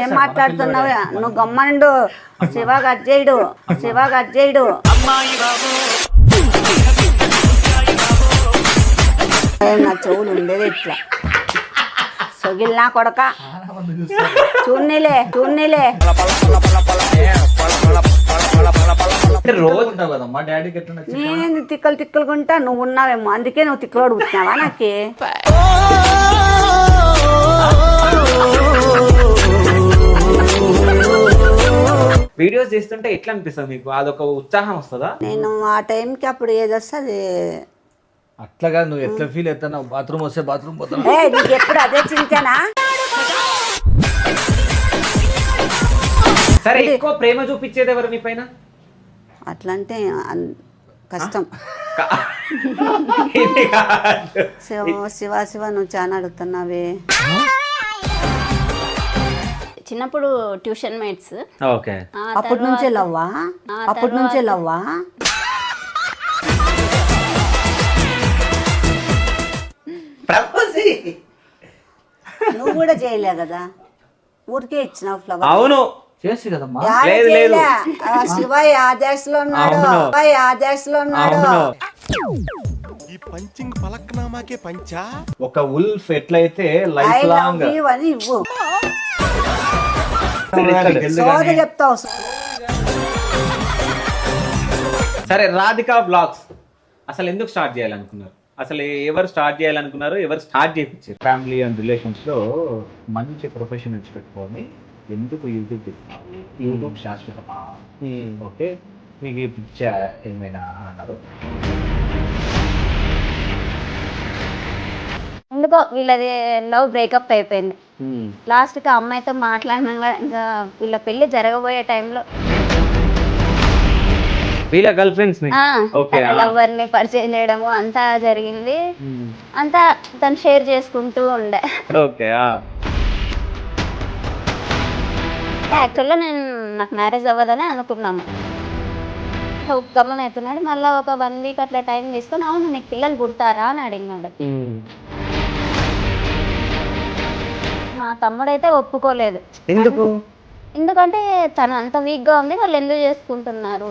ఏం మాట్లాడుతున్నావు నువ్వు గమ్మనుండు శివ గజ్జేయుడు నా చెవులు ఉండేది ఇట్లా సొగిలినా కొడక చూన్నీలే నేను తిక్కలుకుంటా నువ్వు ఉన్నావేమో అందుకే నువ్వు తిక్కలు అడుగుతున్నావా నాకే వీడియోస్ చేస్తుంటే ఎట్లా అనిపిస్తుంది మీకు? అదొక ఉత్సాహం వస్తుందా? నేను ఆ టైంకి అప్పుడు ఏది వస్తుంది అట్లాగా నువ్వు ఎట్లా ఫీల్ అవుతావు? బాత్రూమ్ వస్తే బాత్రూమ్ పోతావు. నీకు ఎప్పుడు అదే చింతనా? సరే, ఎక్కువ ప్రేమ చూపించేది ఎవరు నీ పైన? అట్లంటే కష్టం. శివ నువ్వు చాలా అడుగుతున్నావే. చిన్నప్పుడు ట్యూషన్ మేట్స్. ఓకే. అప్పటి నుంచే లవ్వా? నువ్వు కూడా చేయలే కదా, ఊరికే ఇచ్చినావు ఫ్లవర్. అవును చేసి కదమ్మా. శివ ఆదేశంలో ఉన్నాడు. ఈ పంచింగ్ పలక్నామాకే పంచా. ఒక ఉల్ఫ్ ఎట్లయితే లైఫ్ లాంగ్ అని ఇవ్వు చెప్తావు. సరే, రాధికా బ్లాగ్స్ అసలు ఎందుకు స్టార్ట్ చేయాలనుకున్నారు? అసలు ఎవరు స్టార్ట్ చేయాలనుకున్నారు? ఎవరు స్టార్ట్ చేయించారు? ఫ్యామిలీ అండ్ రిలేషన్స్ లో మంచి ప్రొఫెషన్ నుంచి పెట్టుకొని ఎందుకు యూట్యూబ్ శాశ్వతమా? ఓకే, మీకు ఈ పిచ్చ ఏమైనా అన్నారు? ఎందుకో వీళ్ళది లవ్ బ్రేకప్ అయిపోయింది. లాస్ట్ కి అమ్మాయితో మాట్లాడినా ఇంకా వీళ్ళ పెళ్లి జరగబోయే టైంలో వీళ్ళ గర్ల్ ఫ్రెండ్స్ లవర్ ని పరిచయం చేయడము అంతా జరిగింది. అంతా తను షేర్ చేసుకుంటూ ఉండే. యాక్చువల్గా నాకు మ్యారేజ్ అవ్వదని అనుకున్నాము. గమనం అవుతున్నాడు. మళ్ళీ ఒక 1 వీక్ అట్లా టైం తీసుకొని, అవును నీకు పిల్లలు పుడతారా అని అడిగినాడు. మా తమ్ముడైతే ఒప్పుకోలేదు. ఎందుకంటే తను అంత వీక్ గా ఉంది, వాళ్ళు ఎందుకు చేసుకుంటున్నారు.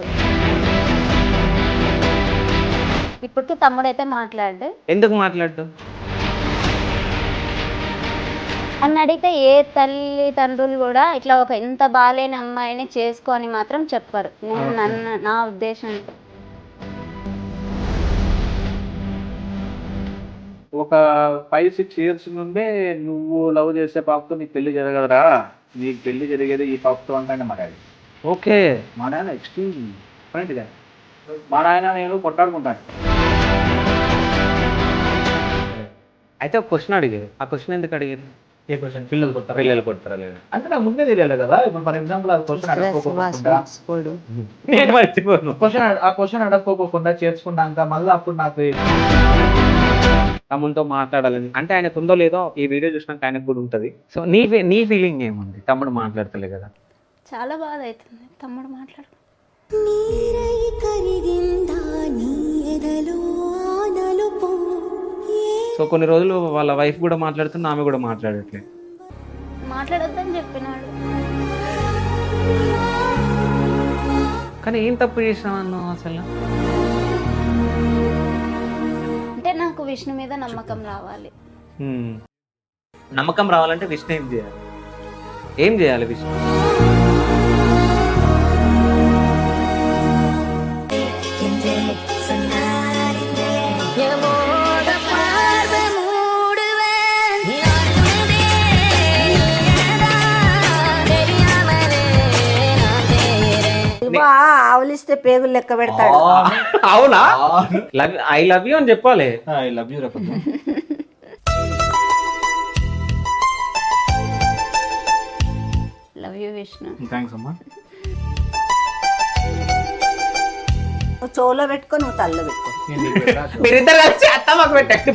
ఇప్పటికి తమ్ముడైతే మాట్లాడు. ఎందుకు మాట్లాడు అని అడిగితే ఏ తల్లిదండ్రులు కూడా ఇట్లా ఒక ఎంత బాలేని అమ్మాయిని చేసుకొని మాత్రం చెప్పరు. నా ఉద్దేశం ఒక 5-6 ఇయర్స్ నుండే నువ్వు లవ్ చేసే పాపతో నీకు పెళ్లి జరగదురా, నీకు పెళ్లి జరిగేది ఈ పాపతో అంటే మా డాడీ. ఓకే. మా నాయన ఎక్స్ట్రీమ్ ఫ్రెండ్ గా, మా నాయన నేను కొట్టాడుకుంటాను. అయితే ఒక క్వశ్చన్ అడిగారు. ఆ క్వశ్చన్ ఎందుకు అడిగారు? ఏ క్వశ్చన్? పిల్లలు కొడతారా లేదు అంటే నాకు ముందే తెలియాలి కదా. ఇప్పుడు ఫర్ ఎగ్జాంపుల్ ఆ క్వశ్చన్ అడగకోకుండా చేసుకున్నాక మళ్ళీ అప్పుడు నాకు తమ్ముడితో మాట్లాడాలని అంటే ఆయనకు ఉందో లేదో ఈ వీడియో చూసినాక ఆయనకు కూడా ఉంటుంది. సో నీ ఫీలింగ్ ఏముంది? తమ్ముడు మాట్లాడతలే కదా. చాలా బాధ అవుతుంది తమ్ముడు మాట్లాడు. సో కొన్ని రోజులు వాళ్ళ వైఫ్ కూడా మాట్లాడుతుంది, ఆమె కూడా మాట్లాడట్లేదు. మాట్లాడొద్దని చెప్పినాడు. కానీ ఏం తప్పు చేసినావు అసలు? అంటే నాకు విష్ణు మీద నమ్మకం రావాలి. నమ్మకం రావాలంటే విష్ణు ఏం చేయాలి విష్ణు? ఆవులిస్తే పేగులు లెక్క పెడతాడు. అవునా? ఐ లవ్ యూ అని చెప్పాలి. ఐ లవ్ యూ రేపు. Love you Vishnu. థ్యాంక్స్ అమ్మా. నువ్వు చెవులో పెట్టుకో, నువ్వు తల్లో పెట్టుకో. మీరిద్దరు కలిసి అత్త మాకు పెట్టండి.